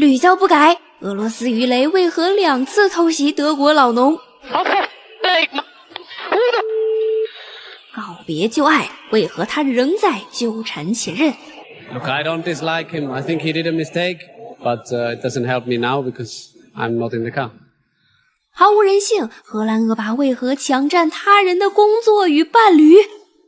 屡教不改，俄罗斯鱼雷为何2次偷袭德国老农？告别旧爱，为何他仍在纠缠前任？ Look, I don't dislike him. I think he did a mistake, but it doesn't help me now because I'm not in the car. 毫无人性，荷兰恶霸为何抢占他人的工作与伴侣？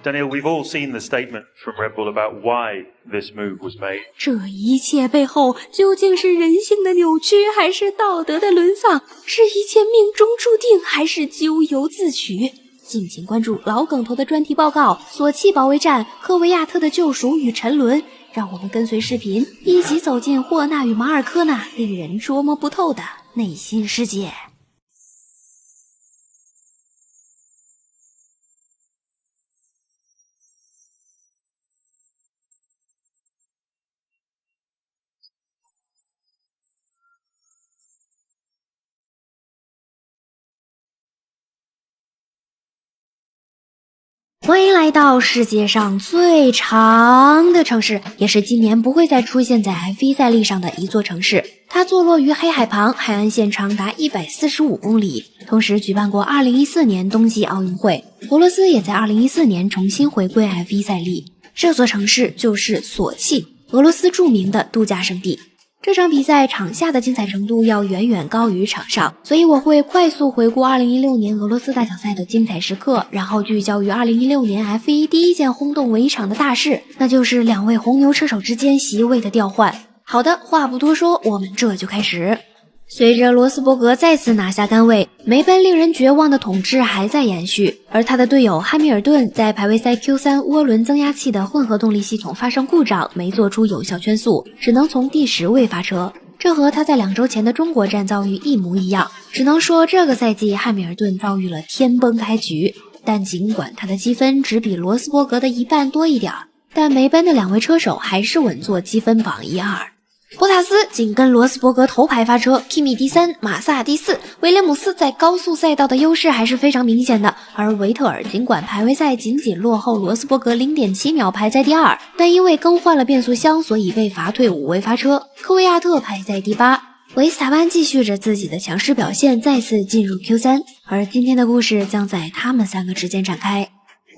Daniel, we've all seen the statement from Red Bull about why this move was made. 这一切背后究竟是人性的扭曲，还是道德的沦丧？是一切命中注定，还是咎由自取？敬请关注老梗头的专题报告《索契保卫战：科维亚特的救赎与沉沦》，让我们跟随视频一起走进霍纳与马尔科纳令人捉摸不透的内心世界。欢迎来到世界上最长的城市，也是今年不会再出现在 F1 赛历上的一座城市。它坐落于黑海旁，海岸线长达145公里，同时举办过2014年冬季奥运会。俄罗斯也在2014年重新回归 F1 赛历。这座城市就是索契，俄罗斯著名的度假胜地。这场比赛场下的精彩程度要远远高于场上，所以我会快速回顾2016年俄罗斯大奖赛的精彩时刻，然后聚焦于2016年 F1 第一件轰动围场的大事，那就是2位红牛车手之间席位的调换。好的，话不多说，我们这就开始。随着罗斯伯格再次拿下杆位，梅奔令人绝望的统治还在延续，而他的队友汉密尔顿在排位赛 Q3 涡轮增压器的混合动力系统发生故障，没做出有效圈速，只能从第10位发车。这和他在2周前的中国站遭遇一模一样，只能说这个赛季汉密尔顿遭遇了天崩开局。但尽管他的积分只比罗斯伯格的一半多一点，但梅奔的2位车手还是稳坐积分榜1、2。博塔斯紧跟罗斯伯格头排发车 ，Kimi 第3，马萨第4。威廉姆斯在高速赛道的优势还是非常明显的，而维特尔尽管排位赛仅仅落后罗斯伯格 0.7 秒排在第2，但因为更换了变速箱，所以被罚退5位发车。科维亚特排在第8。维斯塔潘继续着自己的强势表现，再次进入 Q3， 而今天的故事将在他们3个之间展开。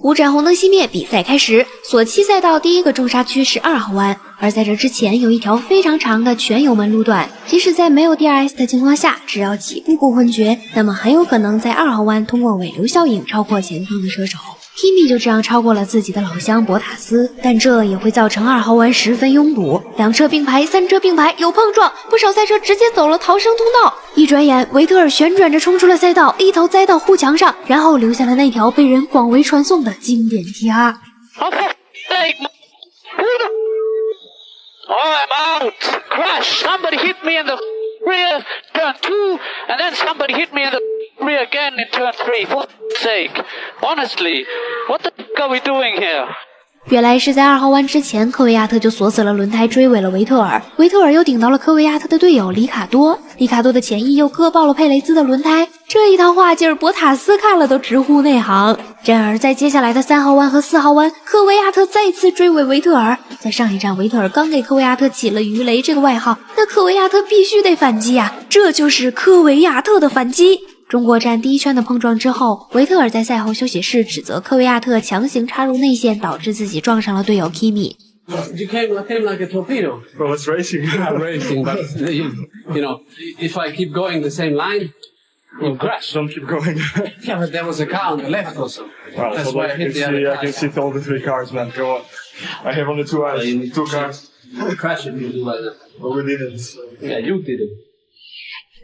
五盏红灯熄灭，比赛开始。索契赛道第一个重刹区是2号弯，而在这之前有一条非常长的全油门路段，即使在没有 DRS 的情况下，只要起步不昏厥，那么很有可能在2号弯通过尾流效应超过前方的车手。Kimi 就这样超过了自己的老乡博塔斯，但这也会造成2号弯十分拥堵，2车并排，3车并排，有碰撞，不少赛车直接走了逃生通道。一转眼，维特尔旋转着冲出了赛道，一头栽到护墙上，然后留下了那条被人广为传颂的经典 TR。Oh, I'm out! Crash! Somebody hit me in the rear, turn 2, and then somebody hit me in the rear again in turn 3. For sake, honestly, what the f*** are we doing here? 原来是在2号弯之前，科维亚特就锁死了轮胎，追尾了维特尔。维特尔又顶到了科维亚特的队友里卡多，里卡多的前翼又割爆了佩雷兹的轮胎。这一套画劲儿，博塔斯看了都直呼内行。然而在接下来的3号弯和4号弯，科维亚特再次追尾维特尔。在上一站，维特尔刚给科维亚特起了鱼雷这个外号，那科维亚特必须得反击啊！这就是科维亚特的反击。中国站第一圈的碰撞之后，维特尔在赛后休息室指责科维亚特强行插入内线，导致自己撞上了队友 Kimi。You came like a torpedo. Well, it's racing. Racing, but you know, if I keep going the same line, you'll crash. Don't keep going. Yeah, but there was a car on the left also. Well, That's hold why on, I hit the other I car. can see all the 3 cars, man. Go on. I have only 2 eyes. 2 cars. You crash if you do like that. But we didn't. Yeah, you did it.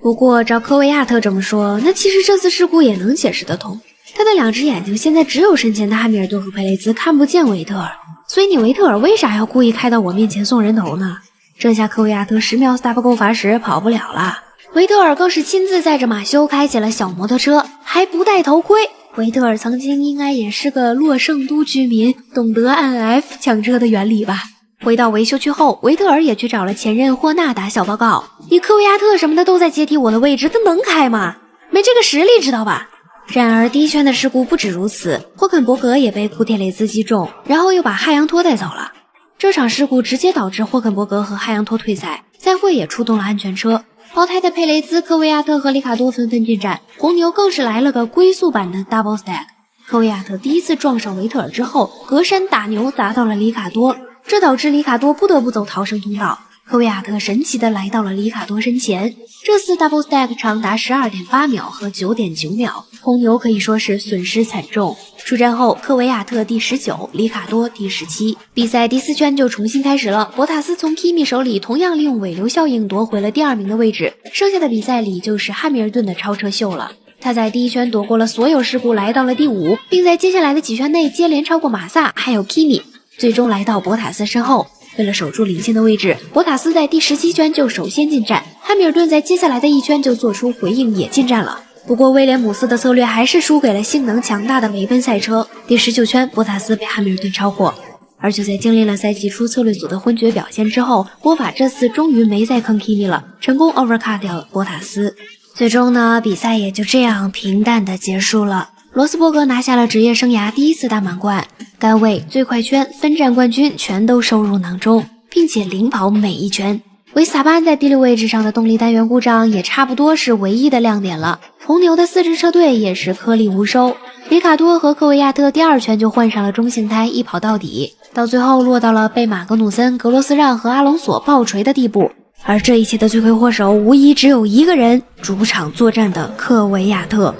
不过照科维亚特这么说，那其实这次事故也能解释得通。他的2只眼睛现在只有身前的汉密尔顿和佩雷兹看不见维特尔，所以你维特尔为啥要故意开到我面前送人头呢？这下科维亚特10秒 stop 够罚时跑不了了。维特尔更是亲自载着马修开起了小摩托车，还不戴头盔。维特尔曾经应该也是个洛圣都居民，懂得按 F 抢车的原理吧。回到维修区后，维特尔也去找了前任霍纳打小报告，你科维亚特什么的都在接替我的位置，他能开吗？没这个实力知道吧？然而第一圈的事故不止如此，霍肯伯格也被库铁雷兹击中，然后又把汉阳托带走了。这场事故直接导致霍肯伯格和汉阳托退赛，赛会也出动了安全车。胞胎的佩雷兹、科维亚特和里卡多纷纷进站，红牛更是来了个龟速版的 double stack。科维亚特第一次撞上维特尔之后，隔山打牛砸到了里卡多，这导致里卡多不得不走逃生通道。科维亚特神奇地来到了里卡多身前，这次 double stack 长达 12.8 秒和 9.9 秒，红牛可以说是损失惨重。出站后，科维亚特第19，里卡多第17。比赛第4圈就重新开始了，博塔斯从 Kimi 手里同样利用尾流效应夺回了第2名的位置，剩下的比赛里就是汉密尔顿的超车秀了。他在第1圈躲过了所有事故，来到了第5，并在接下来的几圈内接连超过马萨还有 Kimi， 最终来到博塔斯身后。为了守住领先的位置，博塔斯在第17圈就首先进站，汉密尔顿在接下来的1圈就做出回应，也进站了。不过威廉姆斯的策略还是输给了性能强大的梅奔赛车。第19圈，博塔斯被汉密尔顿超过。而就在经历了赛季初策略组的昏厥表现之后，波法这次终于没再坑 Kimi 了，成功 overcut 掉了博塔斯。最终呢，比赛也就这样平淡的结束了。罗斯伯格拿下了职业生涯第1次大满贯，杆位、最快圈、分站冠军全都收入囊中，并且领跑每一圈。维斯塔潘在第6位置上的动力单元故障也差不多是唯一的亮点了。红牛的4支车队也是颗粒无收，里卡多和科维亚特第2圈就换上了中性胎，一跑到底，到最后落到了被马格努森、格罗斯让和阿隆索爆锤的地步。而这一切的罪魁祸首无疑只有一个人，主场作战的科维亚特。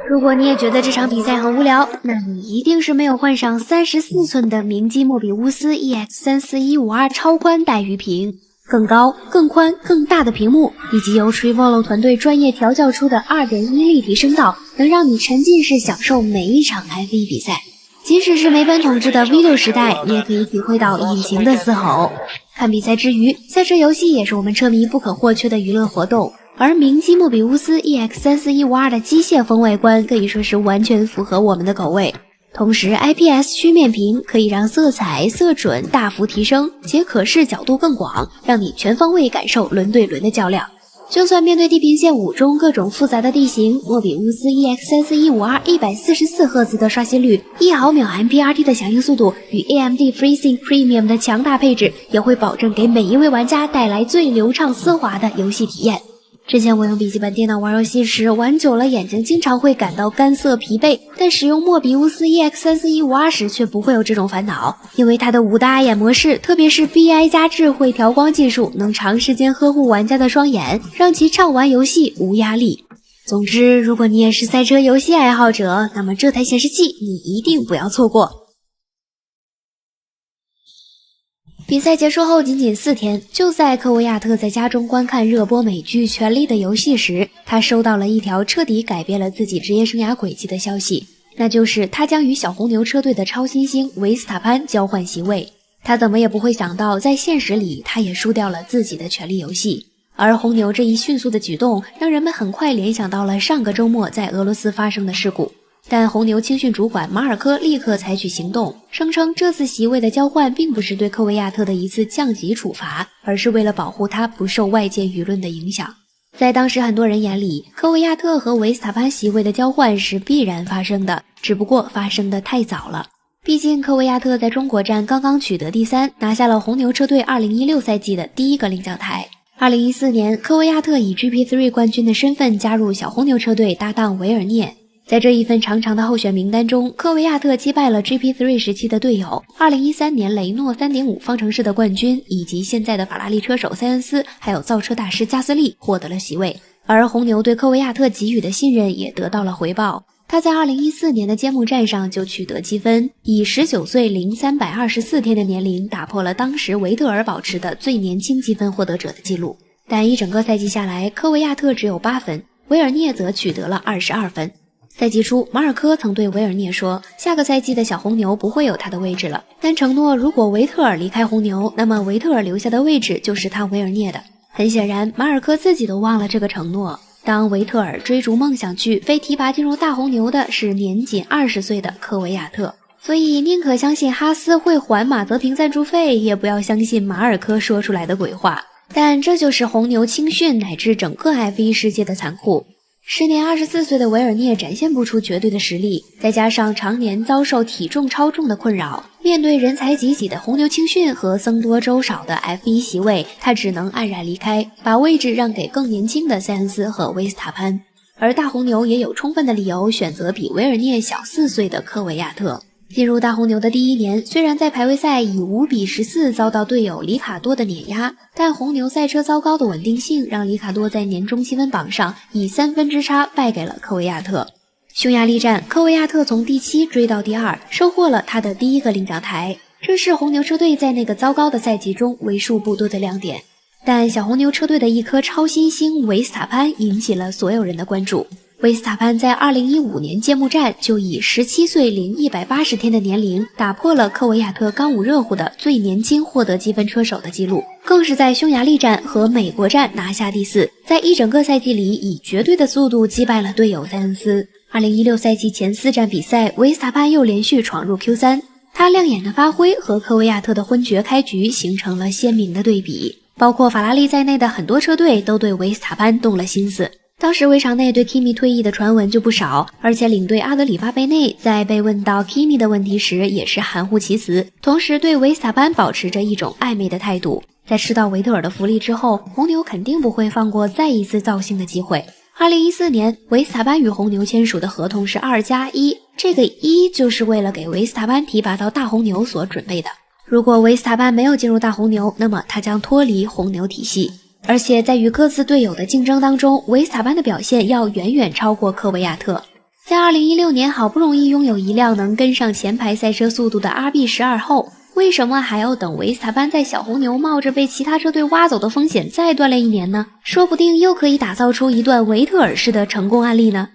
如果你也觉得这场比赛很无聊，那你一定是没有换上34寸的明基莫比乌斯 EX34152 超宽带鱼屏，更高、更宽、更大的屏幕，以及由 Trivolo 团队专业调教出的 2.1 立体声道，能让你沉浸式享受每一场 F1 比赛。即使是梅奔统治的 V6 时代，你也可以体会到引擎的嘶吼。看比赛之余，赛车游戏也是我们车迷不可或缺的娱乐活动。而明基莫比乌斯 EX34152 的机械风外观可以说是完全符合我们的口味。同时 IPS 曲面屏可以让色彩、色准大幅提升，且可视角度更广，让你全方位感受轮对轮的较量。就算面对地平线5中各种复杂的地形，莫比乌斯 EX34152 144赫兹的刷新率、1毫秒 MPRT 的响应速度与 AMD FreeSync Premium 的强大配置，也会保证给每一位玩家带来最流畅丝滑的游戏体验。之前我用笔记本电脑玩游戏时，玩久了眼睛经常会感到干涩疲惫，但使用莫比乌斯 EX34152 时却不会有这种烦恼，因为它的5大眼模式，特别是 BI 加智慧调光技术，能长时间呵护玩家的双眼，让其畅玩游戏无压力。总之，如果你也是赛车游戏爱好者，那么这台显示器你一定不要错过。比赛结束后仅仅4天，就在科维亚特在家中观看热播美剧《权力的游戏》时，他收到了一条彻底改变了自己职业生涯轨迹的消息，那就是他将与小红牛车队的超新星维斯塔潘交换席位。他怎么也不会想到，在现实里他也输掉了自己的权力游戏。而红牛这一迅速的举动，让人们很快联想到了上个周末在俄罗斯发生的事故。但红牛青训主管马尔科立刻采取行动，声称这次席位的交换并不是对科维亚特的一次降级处罚，而是为了保护他不受外界舆论的影响。在当时很多人眼里，科维亚特和维斯塔潘席位的交换是必然发生的，只不过发生的太早了。毕竟科维亚特在中国站刚刚取得第3，拿下了红牛车队2016赛季的第1个领奖台。2014年，科维亚特以 GP3 冠军的身份加入小红牛车队，搭档维尔涅。在这一份长长的候选名单中，科维亚特击败了 GP3 时期的队友2013年雷诺 3.5 方程式的冠军，以及现在的法拉利车手塞恩斯，还有造车大师加斯利获得了席位。而红牛对科维亚特给予的信任也得到了回报，他在2014年的揭幕战上就取得积分，以19岁零324天的年龄打破了当时维特尔保持的最年轻积分获得者的记录。但一整个赛季下来，科维亚特只有8分，维尔涅则取得了22分。赛季初，马尔科曾对维尔涅说，下个赛季的小红牛不会有他的位置了，但承诺如果维特尔离开红牛，那么维特尔留下的位置就是他维尔涅的。很显然，马尔科自己都忘了这个承诺。当维特尔追逐梦想去，被提拔进入大红牛的是年仅20岁的科维亚特。所以宁可相信哈斯会还马泽平赞助费，也不要相信马尔科说出来的鬼话。但这就是红牛青训乃至整个 F1 世界的残酷。时年24岁的维尔涅展现不出绝对的实力，再加上常年遭受体重超重的困扰，面对人才济济的红牛青训和僧多粥少的 F1 席位，他只能黯然离开，把位置让给更年轻的塞恩斯和维斯塔潘。而大红牛也有充分的理由选择比维尔涅小4岁的科维亚特。进入大红牛的第一年，虽然在排位赛以5比14遭到队友里卡多的碾压，但红牛赛车糟糕的稳定性让里卡多在年终积分榜上以3分之差败给了科维亚特。匈牙利站，科维亚特从第7追到第2，收获了他的第1个领奖台，这是红牛车队在那个糟糕的赛季中为数不多的亮点。但小红牛车队的一颗超新星维斯塔潘引起了所有人的关注。维斯塔潘在2015年揭幕战就以17岁零180天的年龄打破了科维亚特刚捂热乎的最年轻获得积分车手的记录，更是在匈牙利站和美国站拿下第4，在一整个赛季里以绝对的速度击败了队友塞恩斯。2016赛季前4站比赛，维斯塔潘又连续闯入 Q3， 他亮眼的发挥和科维亚特的昏厥开局形成了鲜明的对比，包括法拉利在内的很多车队都对维斯塔潘动了心思。当时围场内对 Kimi 退役的传闻就不少，而且领队阿德里巴贝内在被问到 Kimi 的问题时也是含糊其辞，同时对维斯塔潘保持着一种暧昧的态度。在吃到维特尔的福利之后，红牛肯定不会放过再一次造星的机会。2014年，维斯塔潘与红牛签署的合同是2+1，这个1就是为了给维斯塔潘提拔到大红牛所准备的。如果维斯塔潘没有进入大红牛，那么他将脱离红牛体系。而且在与各自队友的竞争当中，维斯塔潘的表现要远远超过科维亚特。在2016年好不容易拥有一辆能跟上前排赛车速度的 RB12 后，为什么还要等维斯塔潘在小红牛冒着被其他车队挖走的风险再锻炼1年呢？说不定又可以打造出一段维特尔式的成功案例呢。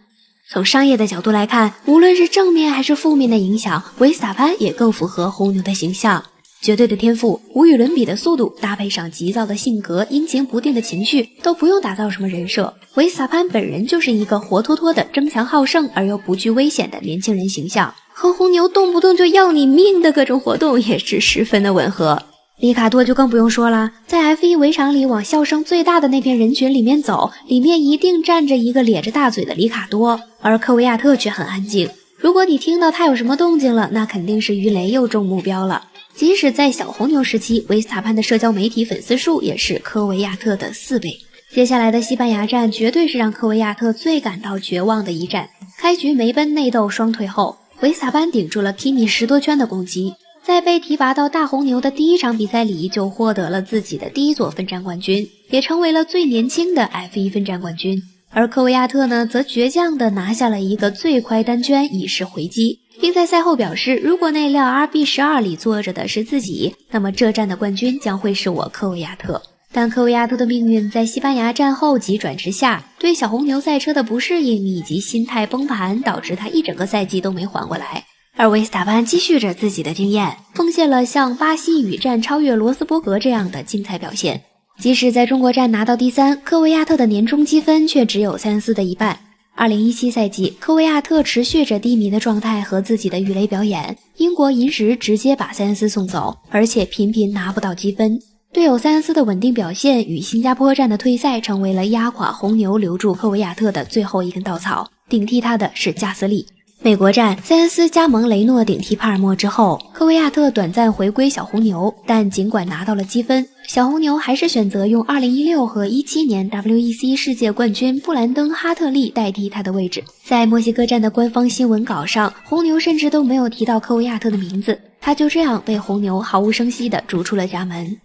从商业的角度来看，无论是正面还是负面的影响，维斯塔潘也更符合红牛的形象。绝对的天赋，无与伦比的速度，搭配上急躁的性格，阴晴不定的情绪，都不用打造什么人设。维斯塔潘本人就是一个活脱脱的争强好胜而又不惧危险的年轻人形象，和红牛动不动就要你命的各种活动也是十分的吻合。里卡多就更不用说了，在 F1 围场里往笑声最大的那片人群里面走，里面一定站着一个咧着大嘴的里卡多，而科维亚特却很安静。如果你听到他有什么动静了，那肯定是鱼雷又中目标了。即使在小红牛时期，维斯塔潘的社交媒体粉丝数也是科维亚特的4倍。接下来的西班牙站绝对是让科维亚特最感到绝望的一站。开局梅奔内斗双退后，维斯塔潘顶住了 Kimi 10多圈的攻击，在被提拔到大红牛的第1场比赛里就获得了自己的第1座分站冠军，也成为了最年轻的 F1 分站冠军。而科维亚特呢，则倔强地拿下了一个最快单圈以示回击，并在赛后表示，如果那辆 RB12 里坐着的是自己，那么这站的冠军将会是我科维亚特。但科维亚特的命运在西班牙站后急转直下，对小红牛赛车的不适应以及心态崩盘，导致他一整个赛季都没缓过来。而维斯塔潘继续着自己的经验，奉献了像巴西语站超越罗斯伯格这样的精彩表现。即使在中国站拿到第3，科维亚特的年终积分却只有塞恩斯的1半。2017赛季，科维亚特持续着低迷的状态和自己的鱼雷表演，英国银石直接把塞恩斯送走，而且频频拿不到积分。队友塞恩斯的稳定表现与新加坡站的退赛成为了压垮红牛留住科维亚特的最后一根稻草，顶替他的是加斯利。美国站，塞恩斯加盟雷诺顶替帕尔默之后，科维亚特短暂回归小红牛，但尽管拿到了积分，小红牛还是选择用2016和17年 WEC 世界冠军布兰登·哈特利代替他的位置。在墨西哥站的官方新闻稿上，红牛甚至都没有提到科维亚特的名字，他就这样被红牛毫无声息地逐出了家门。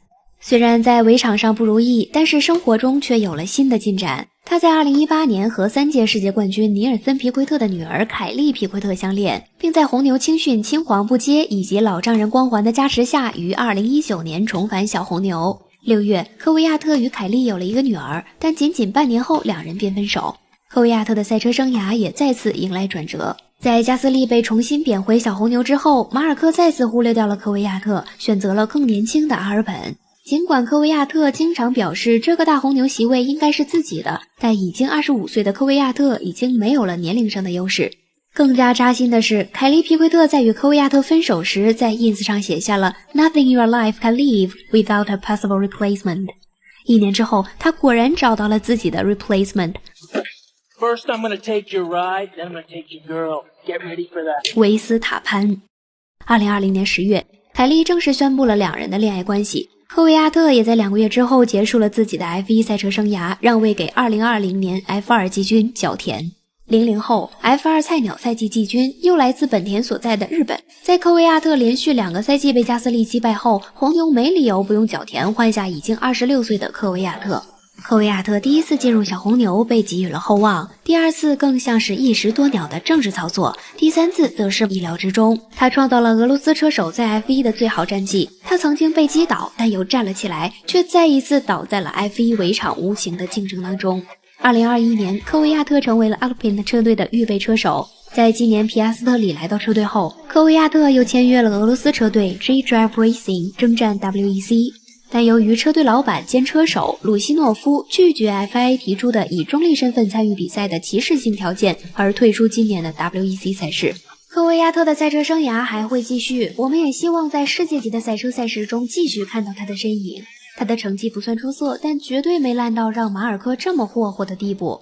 虽然在围场上不如意，但是生活中却有了新的进展。他在2018年和3届世界冠军尼尔森·皮奎特的女儿凯莉·皮奎特相恋，并在红牛青训青黄不接以及老丈人光环的加持下，于2019年重返小红牛。6月，科维亚特与凯莉有了一个女儿，但仅仅半年后两人便分手。科维亚特的赛车生涯也再次迎来转折。在加斯利被重新贬回小红牛之后，马尔科再次忽略掉了科维亚特，选择了更年轻的阿尔本。尽管科维亚特经常表示这个大红牛席位应该是自己的，但已经25岁的科维亚特已经没有了年龄上的优势。更加扎心的是，凯莉·皮奎特在与科维亚特分手时，在 ins 上写下了 Nothing in your life can live without a possible replacement。 1年之后，他果然找到了自己的 replacement。 First I'm gonna take your ride, then I'm gonna take your girl. Get ready for that. 维斯塔潘。2020年10月，凯莉正式宣布了2人的恋爱关系。科维亚特也在2个月之后结束了自己的 F1 赛车生涯，让位给2020年 F2 季军角田。00后 F2 菜鸟赛季季军又来自本田所在的日本。在科维亚特连续2个赛季被加斯利击败后，红牛没理由不用角田换下已经26岁的科维亚特。科维亚特第一次进入小红牛被给予了厚望，第2次更像是一石多鸟的政治操作，第3次则是意料之中。他创造了俄罗斯车手在 F1 的最好战绩。他曾经被击倒，但又站了起来，却再一次倒在了 F1 围场无形的竞争当中。2021年，科维亚特成为了 Alpine 车队的预备车手。在今年皮亚斯特里来到车队后，科维亚特又签约了俄罗斯车队 G-Drive Racing 征战 WEC。但由于车队老板兼车手鲁西诺夫拒绝 FIA 提出的以中立身份参与比赛的歧视性条件，而退出今年的 WEC 赛事。科维亚特的赛车生涯还会继续，我们也希望在世界级的赛车赛事中继续看到他的身影。他的成绩不算出色，但绝对没烂到让马尔科这么霍霍的地步。